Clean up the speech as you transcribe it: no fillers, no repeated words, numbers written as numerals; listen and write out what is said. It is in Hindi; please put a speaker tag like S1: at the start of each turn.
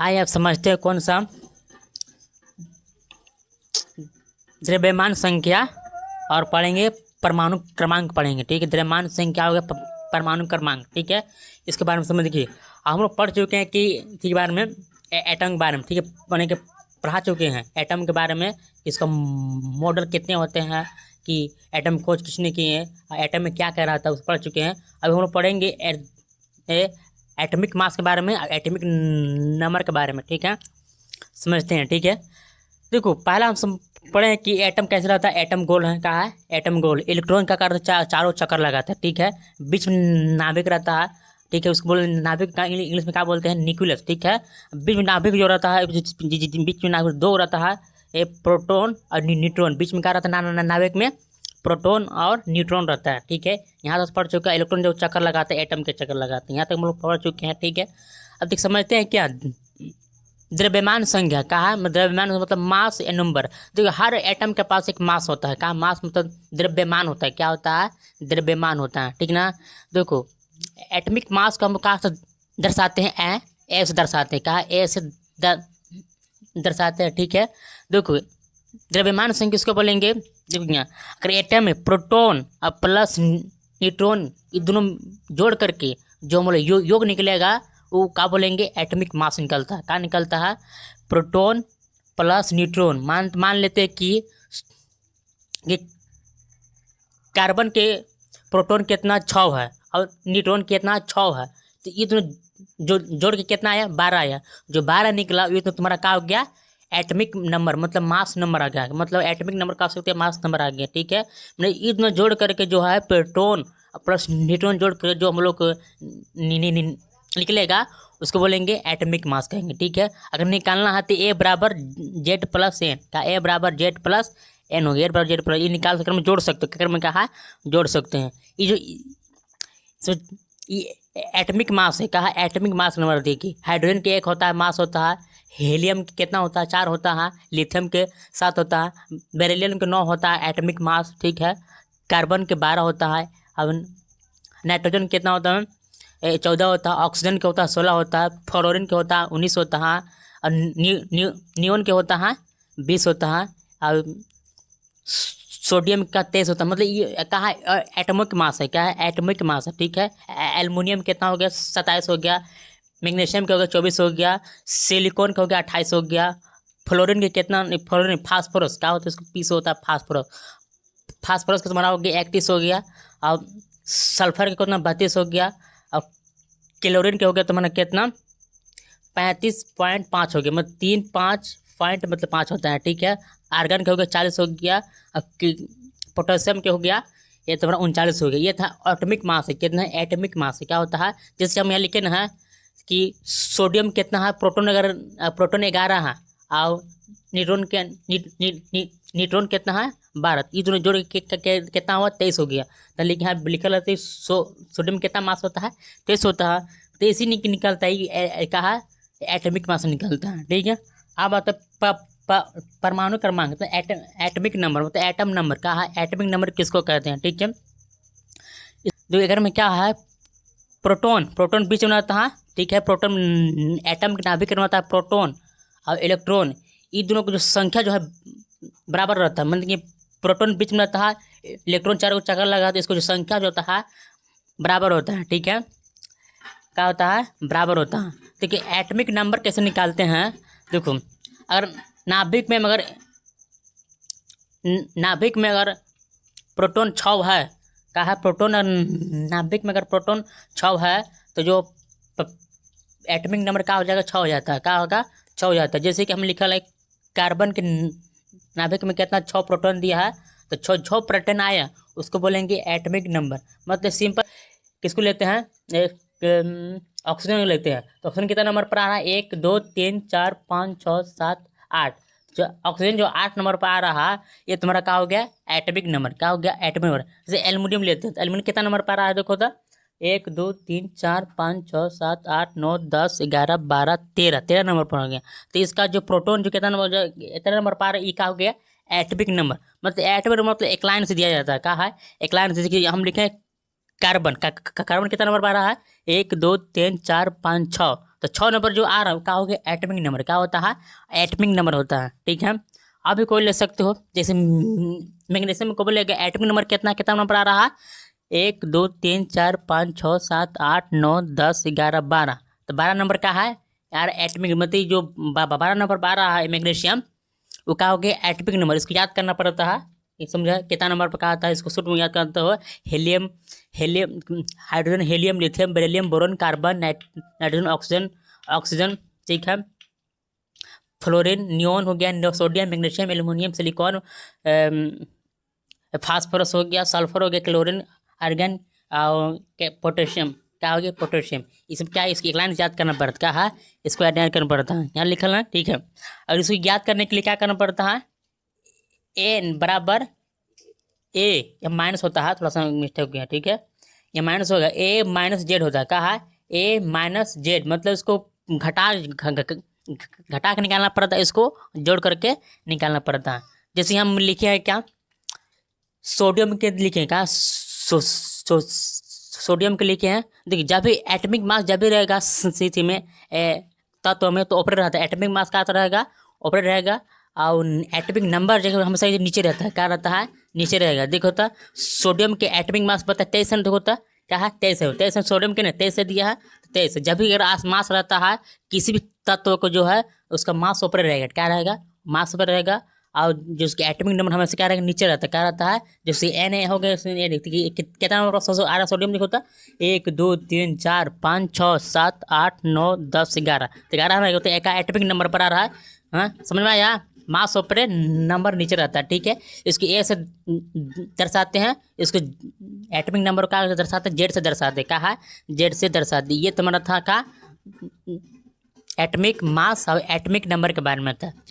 S1: आइए आप समझते हैं कौन सा द्रव्यमान संख्या और पढ़ेंगे परमाणु क्रमांक पढ़ेंगे। ठीक है, द्रव्यमान संख्या हो गया परमाणु क्रमांक। ठीक है, इसके बारे में समझ देखिए हम लोग पढ़ चुके हैं कि के बारे में एटम के बारे में। ठीक है, पढ़ने के पढ़ा चुके हैं एटम के बारे में, इसका मॉडल कितने होते हैं, कि एटम खोज किसने किए हैं, एटम में क्या कह रहा था उस पढ़ चुके हैं। अभी हम लोग पढ़ेंगे एटॉमिक मास के बारे में, एटॉमिक नंबर के बारे में। ठीक है, समझते हैं। ठीक है, देखो पहला हम पढ़े कि एटम कैसे रहता है। एटम गोल है, कहा है एटम गोल। इलेक्ट्रॉन का करता चारों चक्कर लगाता है। ठीक है, बीच में नाभिक रहता है। ठीक है, उसको बोल नाभिक का इंग्लिश में क्या बोलते हैं, न्यूक्लियस। ठीक है, बीच में नाभिक जो रहता है, बीच में नाभिक दो रहता है, एक प्रोटॉन और न्यूट्रॉन। बीच में क्या रहता है नाभिक में, प्रोटॉन और न्यूट्रॉन रहता है। ठीक है, यहाँ तक पढ़ चुका है। इलेक्ट्रॉन जो चक्कर लगाते हैं एटम के चक्कर लगाते हैं, यहाँ तक हम लोग पढ़ चुके हैं। ठीक है, अब तक समझते हैं क्या द्रव्यमान संख्या। कहा द्रव्यमान मतलब मास या नंबर। देखो हर एटम के पास एक मास होता है। कहा मास मतलब द्रव्यमान होता है। क्या होता है, द्रव्यमान होता है। ठीक ना, देखो एटॉमिक मास को हम कहाँ से दर्शाते हैं, ए से दर्शाते हैं। कहा ए से दर्शाते हैं। ठीक है, देखो द्रव्यमान संख्या किसको बोलेंगे, देखिए अगर एटम में प्रोटॉन और प्लस न्यूट्रॉन ये दोनों जोड़ करके जो मतलब योग निकलेगा वो क्या बोलेंगे, एटॉमिक मास निकलता है। क्या निकलता है, प्रोटॉन प्लस न्यूट्रॉन। मान लेते हैं कि कार्बन के प्रोटॉन कितना 6 है और न्यूट्रॉन कितना 6 है, तो ये दोनों जोड़ के कितना आया, 12 आया। जो 12 निकला ये तो तुम्हारा क्या हो गया, एटॉमिक नंबर मतलब मास नंबर आ गया। मतलब एटॉमिक नंबर का सकते हैं, मास नंबर आ गया। ठीक है, मतलब ये दोनों जोड़ करके जो है प्रोटॉन प्लस न्यूट्रॉन जोड़ कर जो हम लोग निकलेगा उसको बोलेंगे एटॉमिक मास कहेंगे। ठीक है, अगर निकालना है तो ए बराबर जेड प्लस एन का, ए बराबर जेड प्लस एन हो गया, बराबर जेड प्लस, ये निकाल सकते हम जोड़ सकते हैं। में कहा जोड़ सकते हैं। ये जो ये एटॉमिक मास है, कहा एटॉमिक मास नंबर। देखिए हाइड्रोजन के 1 होता है मास होता है, हीलियम के कितना होता है 4 होता है, लिथियम के 7 होता है, बेरिलियम के 9 होता है एटॉमिक मास। ठीक है, कार्बन के 12 होता है, अब नाइट्रोजन कितना होता है 14 होता है, ऑक्सीजन के होता है 16 होता है, फ्लोरीन के होता है 19 होता है, और नियोन के होता है 20 होता है, और सोडियम का 23 होता है। मतलब ये कहा एटॉमिक मास है। क्या है, एटॉमिक मास है। ठीक है, एल्युमिनियम कितना हो गया 27 हो गया, मैग्नीशियम का हो गया 24 हो गया, सिलिकॉन का हो गया 28 हो गया, फ्लोरीन के कितना, फ्लोरीन फास्फोरस क्या होता है उसको 30 होता है, फास्फोरस का तुम्हारा हो गया 31 हो गया, और सल्फर के कितना 32 हो गया, और क्लोरीन के हो गया तुम्हारा कितना 35.5 हो गया। मतलब 3 5 पॉइंट मतलब 5 होता है। ठीक है, आर्गन के हो गया 40 हो गया, और पोटेशियम के हो गया ये तुम्हारा 39 हो गया। ये था एटॉमिक मास है। कितना है, एटॉमिक मास है। क्या होता है, जैसे हम यहाँ लिखे ना है कि सोडियम कितना है, प्रोटॉन 11 है, और न्यूट्रॉन कितना है 12, ये दोनों जोड़ के कितना हुआ 23 हो गया। तो लेकिन यहाँ लिखा रहता है सोडियम कितना मास होता है 23 होता है, तो इसी निकलता है कहा एटॉमिक मास निकलता है। ठीक है, अब आता है परमाणु क्रमांक तो एटॉमिक नंबर मतलब एटम नंबर। कहा एटॉमिक नंबर किसको कहते हैं। ठीक है, जो अगर में क्या है, प्रोटॉन बीच में रहता है। ठीक है, प्रोटॉन एटम के नाभिक में रहता है, प्रोटॉन और इलेक्ट्रॉन ये दोनों की जो संख्या जो है बराबर रहता है। मतलब कि प्रोटॉन बीच में रहता है, इलेक्ट्रॉन चारों को चक्कर लगाते हैं, इसको जो संख्या जो होता है बराबर होता है। ठीक है, क्या होता है, बराबर होता है। देखिए एटॉमिक नंबर कैसे निकालते हैं, देखो अगर नाभिक में अगर प्रोटॉन 6 है, क्या है प्रोटॉन और नाभिक में अगर प्रोटॉन 6 है तो जो एटॉमिक नंबर क्या हो जाएगा 6 हो जाता है। क्या होगा 6 हो जाता है। जैसे कि हम लिखा है कार्बन के नाभिक में कितना 6 प्रोटॉन दिया है, तो 6 प्रोटॉन आया उसको बोलेंगे एटॉमिक नंबर। मतलब सिंपल किसको लेते हैं, ऑक्सीजन को लेते हैं। तो ऑक्सीजन कितना नंबर पर आ रहा है 1 2 3 4 5 6 7 8, जो ऑक्सीजन जो 8 नंबर पर आ रहा है ये तुम्हारा क्या हो गया एटॉमिक नंबर। क्या हो गया एटॉमिक नंबर। जैसे एल्युमिनियम लेते हैं तो एल्युमिनियम कितना नंबर पर आ रहा है, देखो तो 1 2 3 4 5 6 7 8 9 10 11 12 13 नंबर पर आ गया। तो इसका जो प्रोटॉन जो कितना नंबर पर आ रहा है ये क्या हो गया एटॉमिक नंबर। मतलब एटॉमिक नंबर मतलब एक लाइन से दिया जाता है। क्या है एक लाइन से, जैसे कि हम लिखे कार्बन कार्बन कितना नंबर पर आ रहा है 1 2 3 4 5 6, तो 6 नंबर जो आ रहा है क्या हो गया एटमिक नंबर, क्या होता है एटमिक नंबर होता है, ठीक है। अभी कोई ले सकते हो जैसे मैग्नीशियम को बोलेगा एटमिक नंबर कितना कितना नंबर आ रहा है 1 2 3 4 5 6 7 8 9 10 11 12, तो 12 नंबर का है यार एटमिक, मतलब जो 12 नंबर आ रहा है मैग्नीशियम वो क्या हो गया एटमिक नंबर, इसको याद करना पड़ता है। ये समझा कितना नंबर पर कहा था, इसको शुरू में याद करते हो helium, hydrogen, helium, lithium, beryllium, boron, carbon, nitrogen, oxygen, oxygen, ठीक है, फ्लोरीन, नियोन हो गया, sodium, magnesium, aluminium, silicon, phosphorus हो गया, सल्फर हो गया, क्लोरीन, आर्गन और पोटेशियम, क्या हो गया पोटेशियम। इसमें क्या है इसकी एक लाइन याद करना पड़ता है, इसको याद करना पड़ता है, यहाँ लिखल है, ठीक है। और इसको याद करने के लिए क्या करना पड़ता है एन बराबर ए, या माइनस होता है, थोड़ा सा मिस्टेक हो गया, ठीक है, ये माइनस होगा ए माइनस जेड होता है, कहा ए माइनस जेड, मतलब इसको घटा के निकालना पड़ता है, इसको जोड़ करके निकालना पड़ता है। जैसे हम लिखे हैं क्या सोडियम के लिखे क्या सोडियम के लिखे हैं, देखिए जब भी एटमिक मास जब भी रहेगा स्थिति में तत्व में तो ऑपरेट रहता है, एटमिक मास का रहेगा ऑपरेट रहेगा, और एटमिक नंबर जो हमेशा नीचे रहता है, क्या रहता है नीचे रहेगा। देखो होता सोडियम के एटमिक मास पता है 23 है, देखो होता क्या है 23 है, 23 सोडियम के ना 23 से दिया है, 23 जब भी अगर मास रहता है किसी भी तत्व को जो है उसका मास ऊपर रहेगा, क्या रहेगा मास ऊपर रहेगा, और जो उसके एटमिक नंबर हमेशा क्या रहेगा नीचे रहता है, क्या रहता है जैसे एन ए हो गया ये देखते कितना नंबर आ रहा सोडियम देखो होता 1 2 3 4 5 6 7 8 9 10 11, तो 11 रहेगा तो एक एटमिक नंबर पर आ रहा है, हाँ समझ में आया, मास ऊपर नंबर नीचे रहता है, ठीक है। इसको ए से दर्शाते हैं, इसको एटमिक नंबर का दर्शाते हैं जेड से दर्शाते, क्या है जेड से दर्शाते। ये तुम्हारा था का एटमिक मास और एटमिक नंबर के बारे में था।